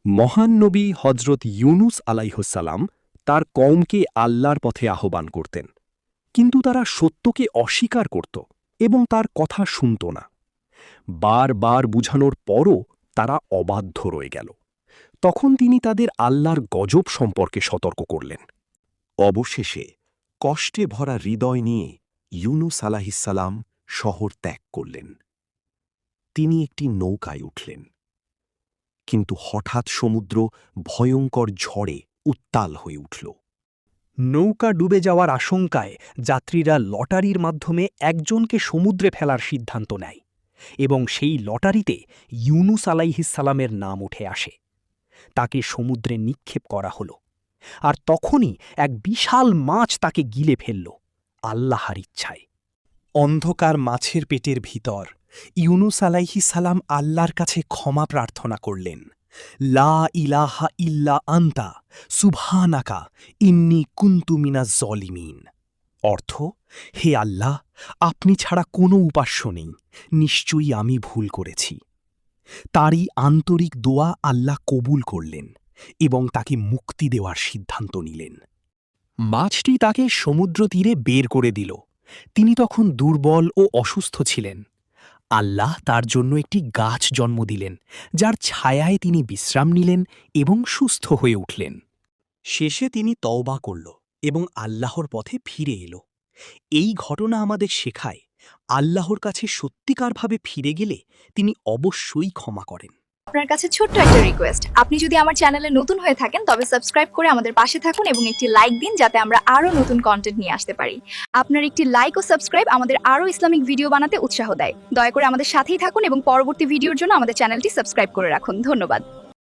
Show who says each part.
Speaker 1: মহান নবী হজরত ইউনুস আলাইহসালাম তার কওমকে আল্লাহর পথে আহ্বান করতেন, কিন্তু তারা সত্যকে অস্বীকার করত এবং তার কথা শুনত না। বারবার বুঝানোর পরও তারা অবাধ্য রয়ে গেল। তখন তিনি তাদের আল্লাহর গজব সম্পর্কে সতর্ক করলেন।
Speaker 2: অবশেষে কষ্টে ভরা হৃদয় নিয়ে ইউনুস আলাহিসাল্লাম শহর ত্যাগ করলেন। তিনি একটি নৌকায় উঠলেন, কিন্তু হঠাৎ সমুদ্র ভয়ঙ্কর ঝড়ে উত্তাল হয়ে উঠল।
Speaker 3: নৌকা ডুবে যাওয়ার আশঙ্কায় যাত্রীরা লটারির মাধ্যমে একজনকে সমুদ্রে ফেলার সিদ্ধান্ত নেয় এবং সেই লটারিতে ইউনুস আলাইহিসসালামের নাম উঠে আসে। তাকে সমুদ্রে নিক্ষেপ করা হলো, আর তখনই এক বিশাল মাছ তাকে গিলে ফেলল আল্লাহর ইচ্ছায়। অন্ধকার মাছের পেটের ভিতর ইউনুস আলাইহিসসালাম আল্লাহর কাছে ক্ষমা প্রার্থনা করলেন, লা ইলাহা ইল্লা আন্তা সুবহানাকা ইন্নী কুনতু মিনাজ জলিমিন। অর্থ, হে আল্লাহ, আপনি ছাড়া কোনো উপাস্য নেই, নিশ্চয়ই আমি ভুল করেছি। তারই আন্তরিক দোয়া আল্লাহ কবুল করলেন এবং তাকে মুক্তি দেওয়ার সিদ্ধান্ত নিলেন। মাছটি তাকে সমুদ্র তীরে বের করে দিল। তিনি তখন দুর্বল ও অসুস্থ ছিলেন। আল্লাহ তার জন্য একটি গাছ জন্ম দিলেন, যার ছায়ায় তিনি বিশ্রাম নিলেন এবং সুস্থ হয়ে উঠলেন। শেষে তিনি তওবা করল এবং আল্লাহর পথে ফিরে এলো। এই ঘটনা আমাদের শেখায়, আল্লাহর কাছে সত্যিকারভাবে ফিরে গেলে তিনি অবশ্যই ক্ষমা করেন।
Speaker 4: আপনার কাছে ছোট্ট একটা রিকোয়েস্ট, আপনি যদি আমার চ্যানেলে নতুন হয়ে থাকেন তবে সাবস্ক্রাইব করে আমাদের পাশে থাকুন এবং একটি লাইক দিন, যাতে আমরা আরও নতুন কন্টেন্ট নিয়ে আসতে পারি। আপনার একটি লাইক ও সাবস্ক্রাইব আমাদের আরও ইসলামিক ভিডিও বানাতে উৎসাহ দেয়। দয়া করে আমাদের সাথেই থাকুন এবং পরবর্তী ভিডিওর জন্য আমাদের চ্যানেলটি সাবস্ক্রাইব করে রাখুন। ধন্যবাদ।